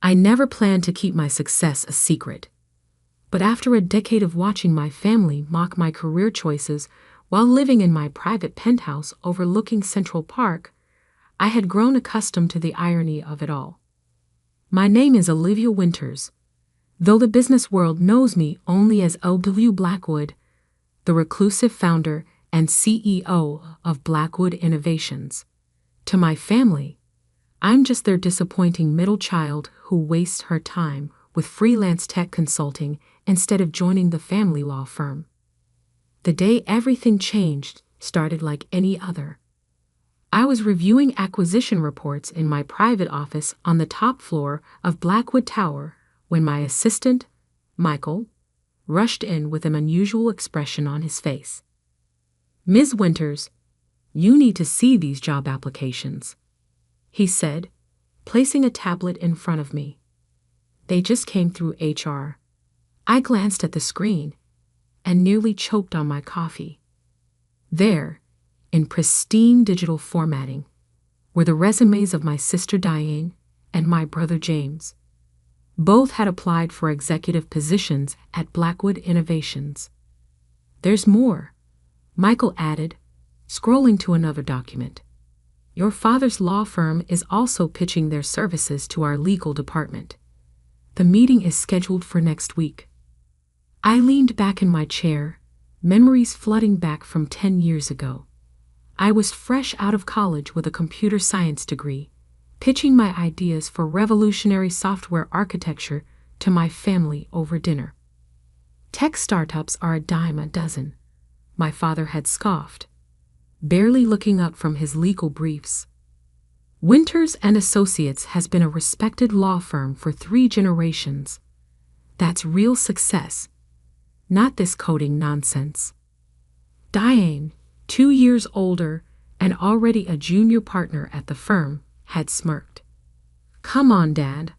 I never planned to keep my success a secret. But after a decade of watching my family mock my career choices while living in my private penthouse overlooking Central Park, I had grown accustomed to the irony of it all. My name is Olivia Winters, though the business world knows me only as O.W. Blackwood, the reclusive founder and CEO of Blackwood Innovations. To my family, I'm just their disappointing middle child who wastes her time with freelance tech consulting instead of joining the family law firm. The day everything changed started like any other. I was reviewing acquisition reports in my private office on the top floor of Blackwood Tower when my assistant, Michael, rushed in with an unusual expression on his face. "Ms. Winters, you need to see these job applications," he said, placing a tablet in front of me. They just came through HR. I glanced at the screen and nearly choked on my coffee. There, in pristine digital formatting, were the resumes of my sister Diane and my brother James. Both had applied for executive positions at Blackwood Innovations. "There's more," Michael added, scrolling to another document. "Your father's law firm is also pitching their services to our legal department. The meeting is scheduled for next week." I leaned back in my chair, memories flooding back from 10 years ago. I was fresh out of college with a computer science degree, pitching my ideas for revolutionary software architecture to my family over dinner. "Tech startups are a dime a dozen," my father had scoffed, barely looking up from his legal briefs. "Winters and Associates has been a respected law firm for 3 generations. That's real success, not this coding nonsense." Diane, 2 years older and already a junior partner at the firm, had smirked. "Come on, Dad.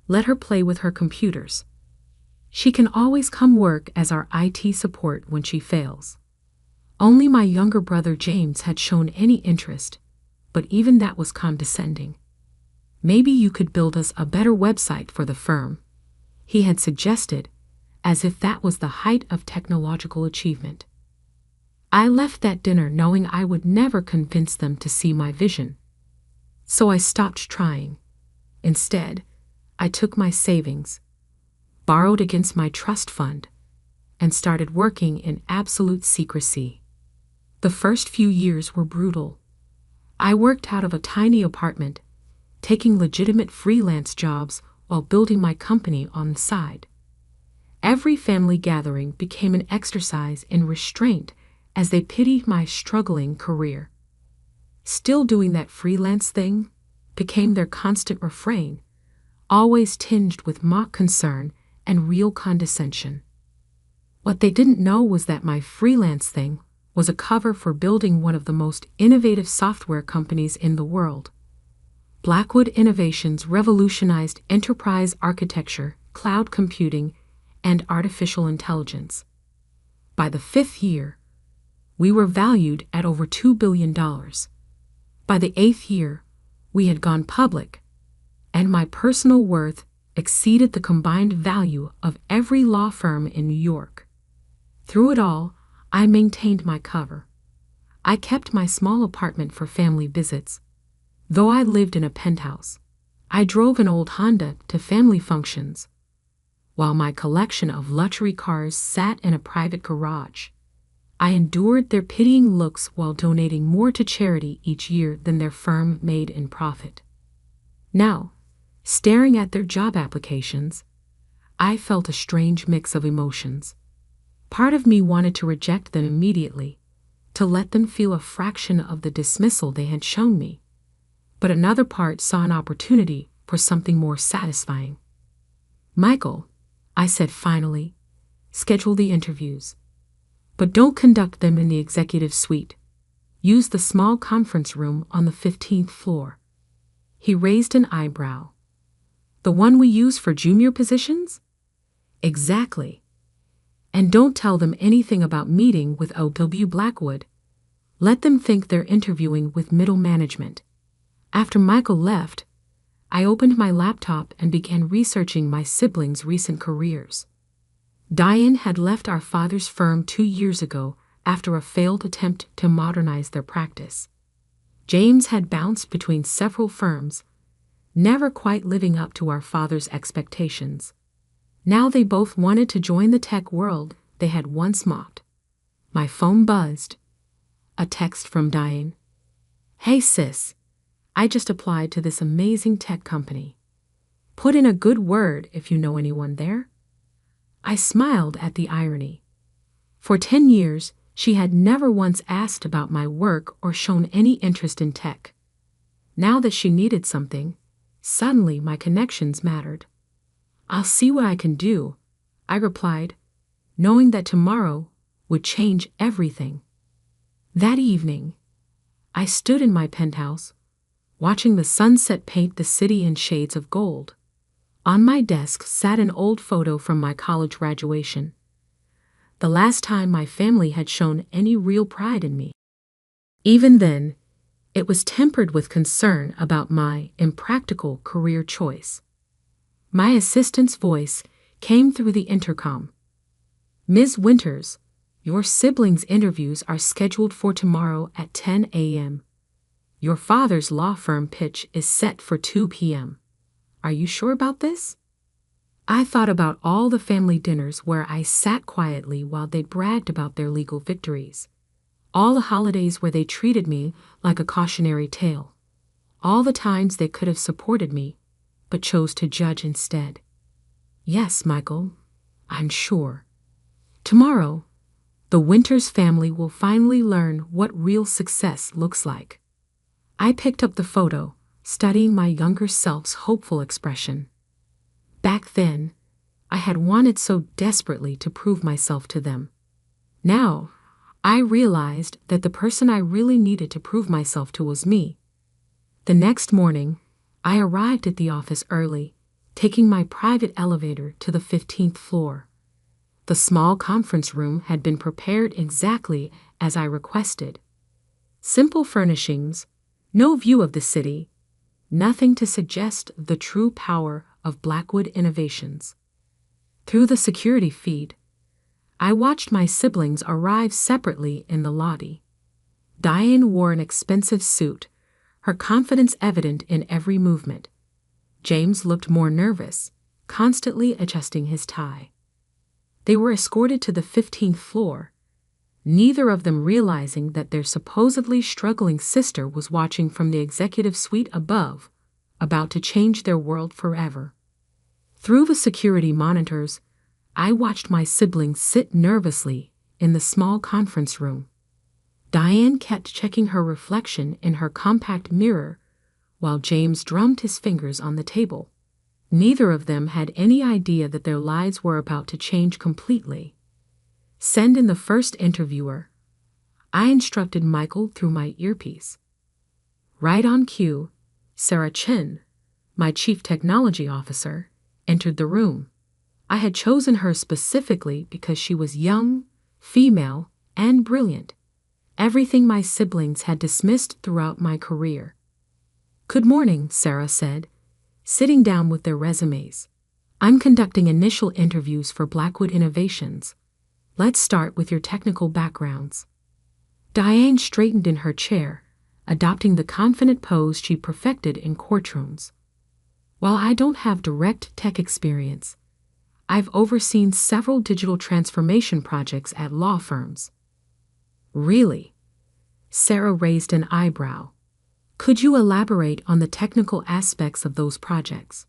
Let her play with her computers. She can always come work as our IT support when she fails." Only my younger brother James had shown any interest, but even that was condescending. "Maybe you could build us a better website for the firm," he had suggested, as if that was the height of technological achievement. I left that dinner knowing I would never convince them to see my vision. So I stopped trying. Instead, I took my savings, borrowed against my trust fund, and started working in absolute secrecy. The first few years were brutal. I worked out of a tiny apartment, taking legitimate freelance jobs while building my company on the side. Every family gathering became an exercise in restraint as they pitied my struggling career. "Still doing that freelance thing?" became their constant refrain, always tinged with mock concern and real condescension. What they didn't know was that my freelance thing was a cover for building one of the most innovative software companies in the world. Blackwood Innovations revolutionized enterprise architecture, cloud computing, and artificial intelligence. By the 5th year, we were valued at over $2 billion. By the 8th year, we had gone public, and my personal worth exceeded the combined value of every law firm in New York. Through it all, I maintained my cover. I kept my small apartment for family visits. Though I lived in a penthouse, I drove an old Honda to family functions, while my collection of luxury cars sat in a private garage. I endured their pitying looks while donating more to charity each year than their firm made in profit. Now, staring at their job applications, I felt a strange mix of emotions. Part of me wanted to reject them immediately, to let them feel a fraction of the dismissal they had shown me. But another part saw an opportunity for something more satisfying. "Michael," I said finally, "schedule the interviews. But don't conduct them in the executive suite. Use the small conference room on the 15th floor." He raised an eyebrow. "The one we use for junior positions?" "Exactly. And don't tell them anything about meeting with O.W. Blackwood. Let them think they're interviewing with middle management." After Michael left, I opened my laptop and began researching my siblings' recent careers. Diane had left our father's firm 2 years ago after a failed attempt to modernize their practice. James had bounced between several firms, never quite living up to our father's expectations. Now they both wanted to join the tech world they had once mocked. My phone buzzed. A text from Diane. "Hey sis, I just applied to this amazing tech company. Put in a good word if you know anyone there." I smiled at the irony. For 10 years, she had never once asked about my work or shown any interest in tech. Now that she needed something, suddenly my connections mattered. "I'll see what I can do," I replied, knowing that tomorrow would change everything. That evening, I stood in my penthouse, watching the sunset paint the city in shades of gold. On my desk sat an old photo from my college graduation, the last time my family had shown any real pride in me. Even then, it was tempered with concern about my impractical career choice. My assistant's voice came through the intercom. "Ms. Winters, your siblings' interviews are scheduled for tomorrow at 10 a.m. Your father's law firm pitch is set for 2 p.m. Are you sure about this?" I thought about all the family dinners where I sat quietly while they bragged about their legal victories. All the holidays where they treated me like a cautionary tale. All the times they could have supported me, but chose to judge instead. "Yes, Michael, I'm sure. Tomorrow, the Winters family will finally learn what real success looks like." I picked up the photo, studying my younger self's hopeful expression. Back then, I had wanted so desperately to prove myself to them. Now, I realized that the person I really needed to prove myself to was me. The next morning, I arrived at the office early, taking my private elevator to the 15th floor. The small conference room had been prepared exactly as I requested. Simple furnishings, no view of the city, nothing to suggest the true power of Blackwood Innovations. Through the security feed, I watched my siblings arrive separately in the lobby. Diane wore an expensive suit, her confidence evident in every movement. James looked more nervous, constantly adjusting his tie. They were escorted to the 15th floor, neither of them realizing that their supposedly struggling sister was watching from the executive suite above, about to change their world forever. Through the security monitors, I watched my siblings sit nervously in the small conference room. Diane kept checking her reflection in her compact mirror, while James drummed his fingers on the table. Neither of them had any idea that their lives were about to change completely. "Send in the first interviewer," I instructed Michael through my earpiece. Right on cue, Sarah Chen, my chief technology officer, entered the room. I had chosen her specifically because she was young, female, and brilliant. Everything my siblings had dismissed throughout my career. "Good morning," Sarah said, sitting down with their resumes. "I'm conducting initial interviews for Blackwood Innovations. Let's start with your technical backgrounds." Diane straightened in her chair, adopting the confident pose she perfected in courtrooms. "While I don't have direct tech experience, I've overseen several digital transformation projects at law firms." "Really?" Sarah raised an eyebrow. "Could you elaborate on the technical aspects of those projects?"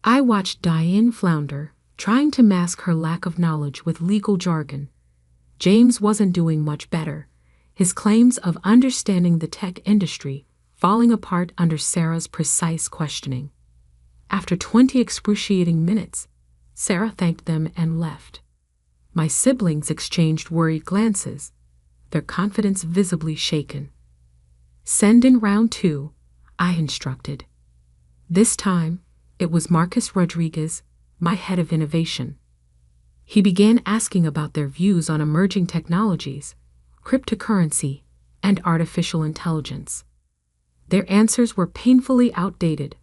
I watched Diane flounder, trying to mask her lack of knowledge with legal jargon. James wasn't doing much better, his claims of understanding the tech industry falling apart under Sarah's precise questioning. After 20 excruciating minutes, Sarah thanked them and left. My siblings exchanged worried glances, their confidence visibly shaken. "Send in round 2, I instructed. This time, it was Marcus Rodriguez, my head of innovation. He began asking about their views on emerging technologies, cryptocurrency, and artificial intelligence. Their answers were painfully outdated,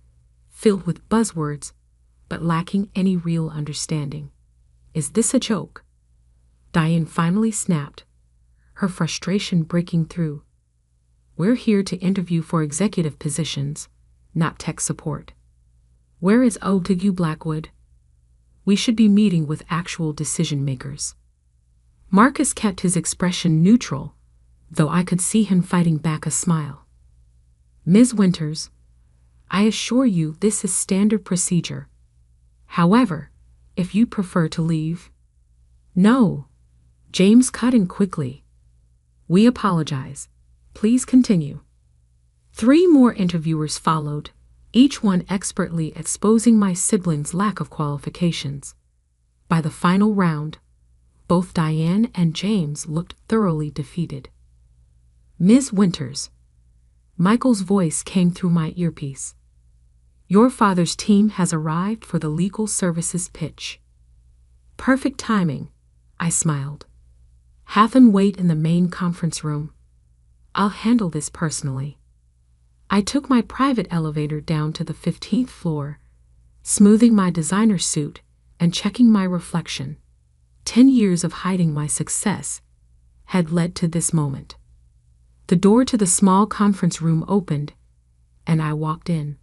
filled with buzzwords, but lacking any real understanding. Is this a joke? Diane finally snapped, her frustration breaking through. We're here to interview for executive positions, not tech support. Where is OW Blackwood? We should be meeting with actual decision makers. Marcus kept his expression neutral, though I could see him fighting back a smile. Ms. Winters, I assure you this is standard procedure. However, if you prefer to leave... No. James cut in quickly. We apologize. Please continue. 3 more interviewers followed, each one expertly exposing my siblings' lack of qualifications. By the final round, both Diane and James looked thoroughly defeated. Ms. Winters, Michael's voice came through my earpiece. Your father's team has arrived for the legal services pitch. Perfect timing, I smiled. Have them wait in the main conference room. I'll handle this personally. I took my private elevator down to the 15th floor, smoothing my designer suit and checking my reflection. 10 years of hiding my success had led to this moment. The door to the small conference room opened, and I walked in.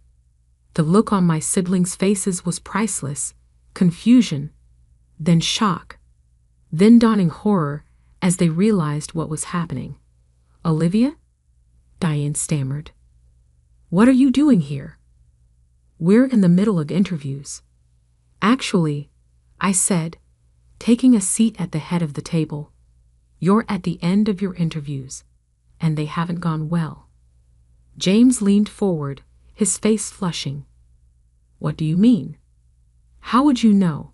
The look on my siblings' faces was priceless, confusion, then shock, then dawning horror as they realized what was happening. Olivia? Diane stammered. What are you doing here? We're in the middle of interviews. Actually, I said, taking a seat at the head of the table. You're at the end of your interviews, and they haven't gone well. James leaned forward, his face flushing. What do you mean? How would you know?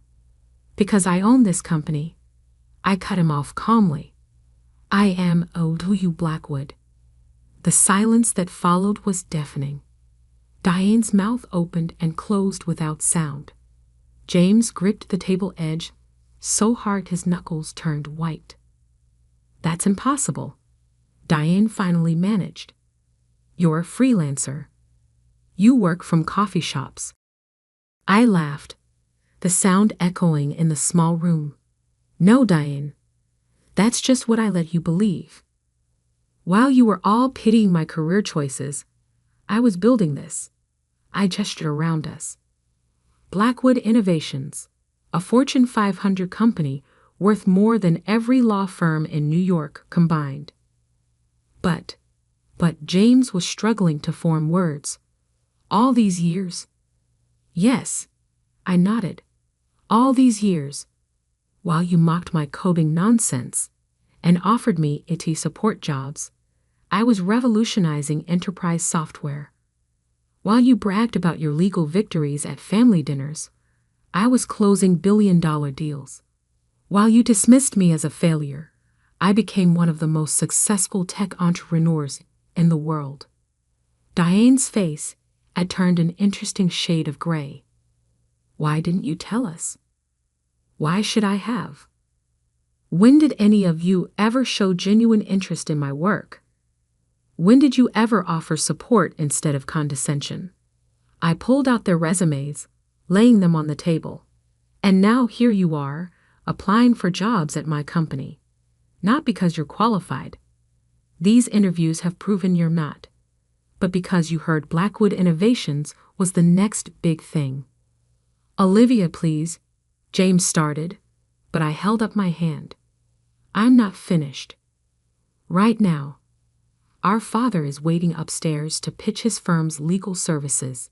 Because I own this company. I cut him off calmly. I am OW Blackwood. The silence that followed was deafening. Diane's mouth opened and closed without sound. James gripped the table edge so hard his knuckles turned white. That's impossible, Diane finally managed. You're a freelancer. You work from coffee shops. I laughed, the sound echoing in the small room. No, Diane. That's just what I let you believe. While you were all pitying my career choices, I was building this. I gestured around us. Blackwood Innovations, a Fortune 500 company worth more than every law firm in New York combined. But James was struggling to form words. All these years? Yes, I nodded. All these years, while you mocked my coding nonsense and offered me IT support jobs, I was revolutionizing enterprise software. While you bragged about your legal victories at family dinners, I was closing billion-dollar deals. While you dismissed me as a failure, I became one of the most successful tech entrepreneurs in the world. Diane's face had turned an interesting shade of gray. Why didn't you tell us? Why should I have? When did any of you ever show genuine interest in my work? When did you ever offer support instead of condescension? I pulled out their resumes, laying them on the table. And now here you are, applying for jobs at my company. Not because you're qualified. These interviews have proven you're not. But because you heard Blackwood Innovations was the next big thing. Olivia, please, James started, but I held up my hand. I'm not finished. Right now, our father is waiting upstairs to pitch his firm's legal services.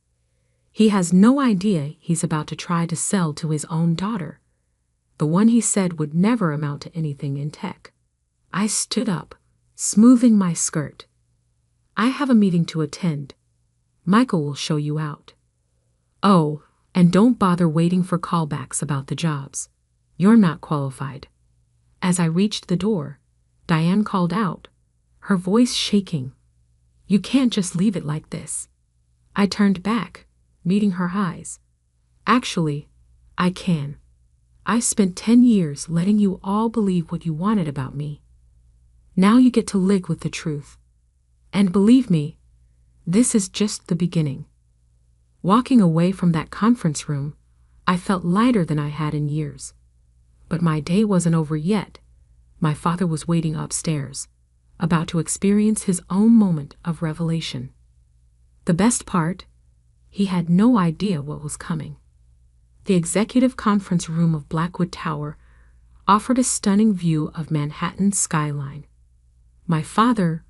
He has no idea he's about to try to sell to his own daughter, the one he said would never amount to anything in tech. I stood up, smoothing my skirt. I have a meeting to attend. Michael will show you out. Oh, and don't bother waiting for callbacks about the jobs. You're not qualified. As I reached the door, Diane called out, her voice shaking. You can't just leave it like this. I turned back, meeting her eyes. Actually, I can. I spent 10 years letting you all believe what you wanted about me. Now you get to live with the truth. And believe me, this is just the beginning. Walking away from that conference room, I felt lighter than I had in years. But my day wasn't over yet. My father was waiting upstairs, about to experience his own moment of revelation. The best part, he had no idea what was coming. The executive conference room of Blackwood Tower offered a stunning view of Manhattan's skyline. My father,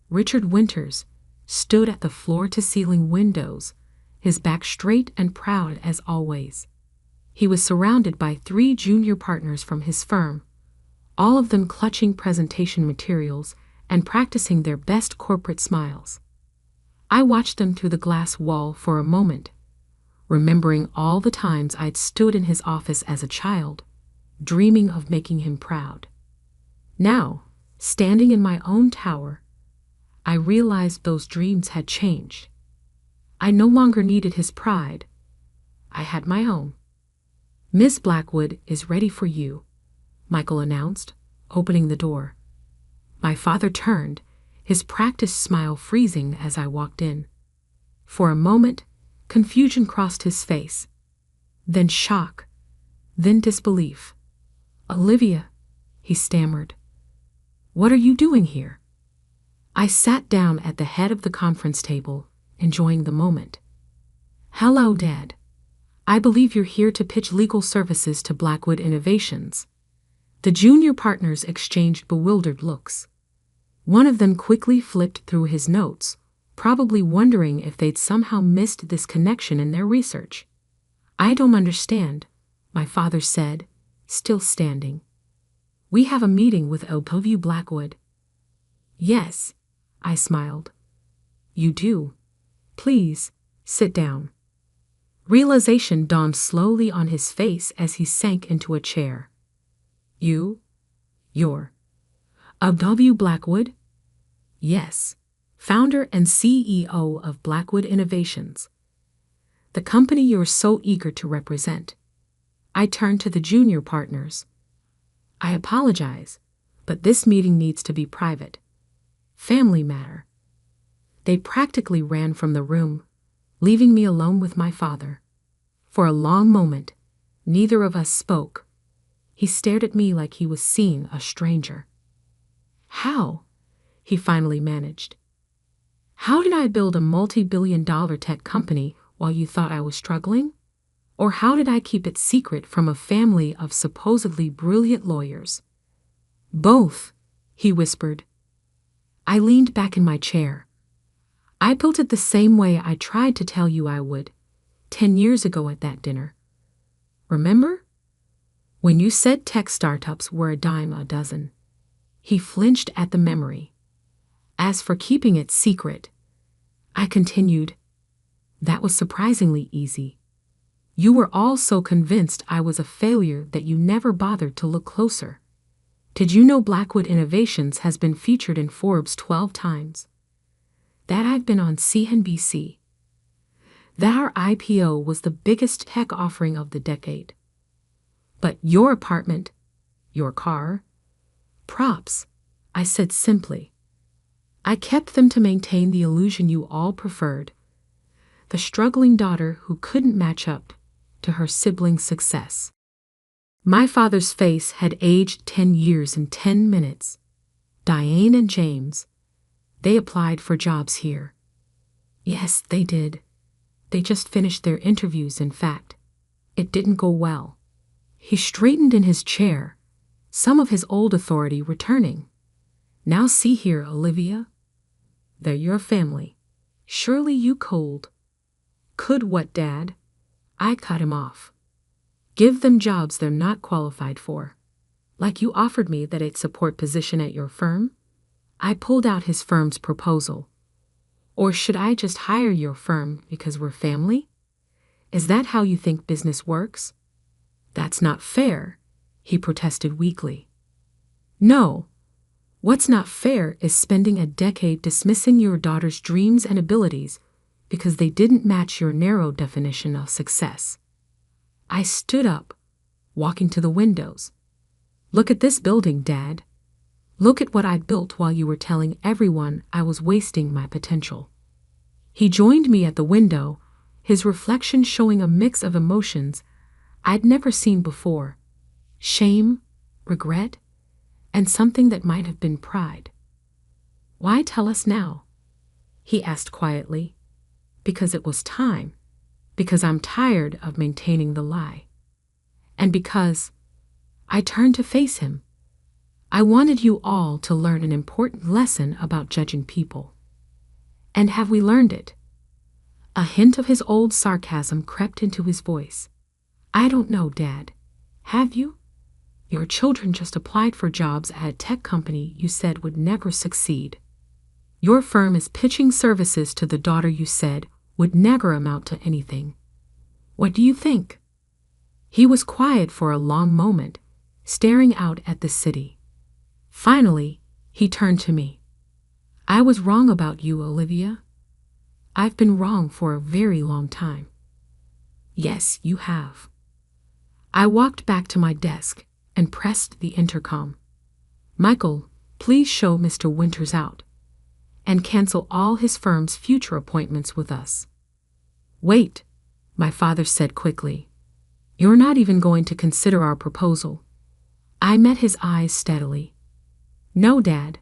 Richard Winters, stood at the floor-to-ceiling windows, his back straight and proud as always. He was surrounded by 3 junior partners from his firm, all of them clutching presentation materials and practicing their best corporate smiles. I watched them through the glass wall for a moment, remembering all the times I'd stood in his office as a child, dreaming of making him proud. Now, standing in my own tower, I realized those dreams had changed. I no longer needed his pride. I had my own. "Miss Blackwood is ready for you," Michael announced, opening the door. My father turned, his practiced smile freezing as I walked in. For a moment, confusion crossed his face, then shock, then disbelief. "Olivia," he stammered, "what are you doing here?" I sat down at the head of the conference table, enjoying the moment. "Hello, Dad. I believe you're here to pitch legal services to Blackwood Innovations." The junior partners exchanged bewildered looks. One of them quickly flipped through his notes, probably wondering if they'd somehow missed this connection in their research. "I don't understand," my father said, still standing. "We have a meeting with Elpoview Blackwood." "Yes," I smiled. "You do. Please, sit down." Realization dawned slowly on his face as he sank into a chair. You're Elpoview Blackwood?" "Yes, founder and CEO of Blackwood Innovations, the company you're so eager to represent." I turned to the junior partners. "I apologize, but this meeting needs to be private. Family matter." They practically ran from the room, leaving me alone with my father. For a long moment, neither of us spoke. He stared at me like he was seeing a stranger. "How?" he finally managed. "How did I build a multi-billion-dollar tech company while you thought I was struggling? Or how did I keep it secret from a family of supposedly brilliant lawyers?" "Both," he whispered. I leaned back in my chair. "I built it the same way I tried to tell you I would, 10 years ago at that dinner. Remember? When you said tech startups were a dime a dozen." He flinched at the memory. "As for keeping it secret," I continued, "that was surprisingly easy. You were all so convinced I was a failure that you never bothered to look closer. Did you know Blackwood Innovations has been featured in Forbes 12 times? That I've been on CNBC? That our IPO was the biggest tech offering of the decade? But your apartment, your car, props," I said simply. "I kept them to maintain the illusion you all preferred, the struggling daughter who couldn't match up to her sibling's success." My father's face had aged 10 years in 10 minutes. Diane and James, they applied for jobs here. Yes, they did. They just finished their interviews, in fact. It didn't go well. He straightened in his chair, some of his old authority returning. "Now see here, Olivia. They're your family. Surely you could." "Could what, Dad?" I cut him off. "Give them jobs they're not qualified for. Like you offered me that 8 support position at your firm?" I pulled out his firm's proposal. "Or should I just hire your firm because we're family? Is that how you think business works?" "That's not fair," he protested weakly. "No. What's not fair is spending a decade dismissing your daughter's dreams and abilities because they didn't match your narrow definition of success." I stood up, walking to the windows. "Look at this building, Dad. Look at what I built while you were telling everyone I was wasting my potential." He joined me at the window, his reflection showing a mix of emotions I'd never seen before: shame, regret, and something that might have been pride. "Why tell us now?" he asked quietly. "Because it was time. Because I'm tired of maintaining the lie. And because—" I turned to face him. "I wanted you all to learn an important lesson about judging people. And have we learned it?" A hint of his old sarcasm crept into his voice. "I don't know, Dad. Have you? Your children just applied for jobs at a tech company you said would never succeed. Your firm is pitching services to the daughter you said would never amount to anything. What do you think?" He was quiet for a long moment, staring out at the city. Finally, he turned to me. "I was wrong about you, Olivia. I've been wrong for a very long time." "Yes, you have." I walked back to my desk and pressed the intercom. "Michael, please show Mr. Winters out. And cancel all his firm's future appointments with us." "Wait," my father said quickly. "You're not even going to consider our proposal." I met his eyes steadily. "No, Dad.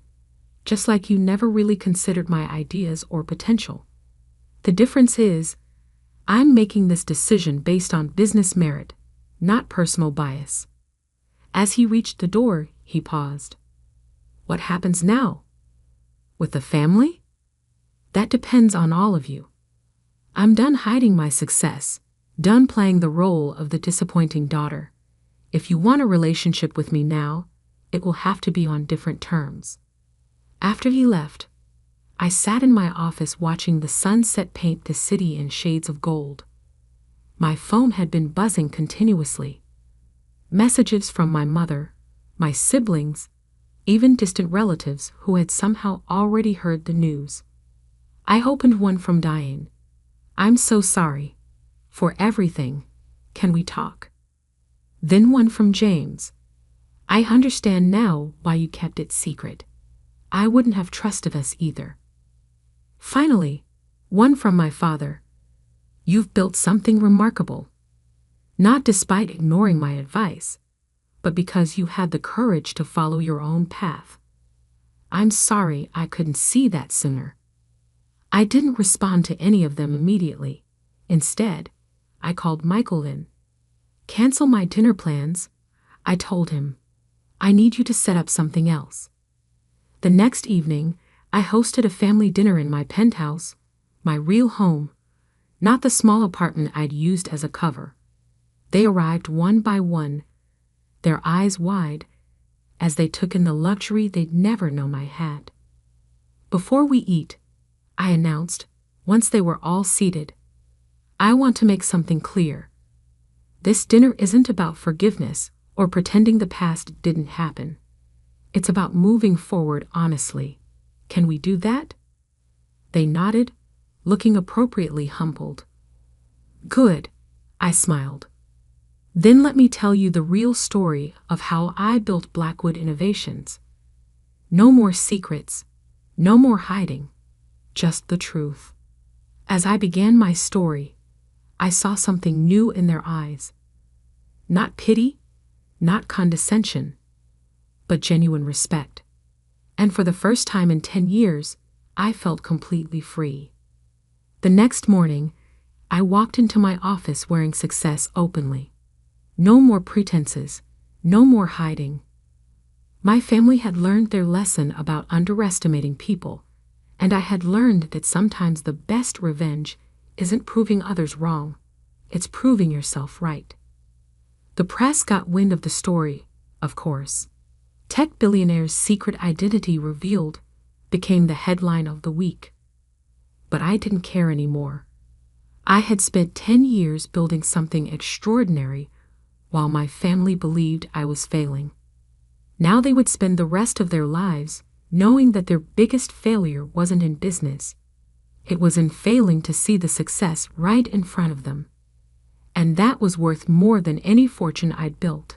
Just like you never really considered my ideas or potential. The difference is, I'm making this decision based on business merit, not personal bias." As he reached the door, he paused. "What happens now? With the family? That depends on all of you. I'm done hiding my success, done playing the role of the disappointing daughter. If you want a relationship with me now, it will have to be on different terms." After he left, I sat in my office watching the sunset paint the city in shades of gold. My phone had been buzzing continuously. Messages from my mother, my siblings, even distant relatives who had somehow already heard the news. I opened one from Diane. "I'm so sorry. For everything. Can we talk?" Then one from James. "I understand now why you kept it secret. I wouldn't have trusted us either." Finally, one from my father. "You've built something remarkable. Not despite ignoring my advice, but because you had the courage to follow your own path. I'm sorry I couldn't see that sooner." I didn't respond to any of them immediately. Instead, I called Michael in. "Cancel my dinner plans," I told him. "I need you to set up something else." The next evening, I hosted a family dinner in my penthouse, my real home, not the small apartment I'd used as a cover. They arrived one by one, their eyes wide, as they took in the luxury they'd never known I had. "Before we eat," I announced, once they were all seated, "I want to make something clear. This dinner isn't about forgiveness or pretending the past didn't happen. It's about moving forward honestly. Can we do that?" They nodded, looking appropriately humbled. "Good," I smiled. "Then let me tell you the real story of how I built Blackwood Innovations. No more secrets, no more hiding, just the truth." As I began my story, I saw something new in their eyes. Not pity, not condescension, but genuine respect. And for the first time in 10 years, I felt completely free. The next morning, I walked into my office wearing success openly. No more pretenses, no more hiding. My family had learned their lesson about underestimating people, and I had learned that sometimes the best revenge isn't proving others wrong, it's proving yourself right. The press got wind of the story, of course. Tech billionaire's secret identity revealed became the headline of the week. But I didn't care anymore. I had spent 10 years building something extraordinary while my family believed I was failing. Now they would spend the rest of their lives knowing that their biggest failure wasn't in business. It was in failing to see the success right in front of them. And that was worth more than any fortune I'd built.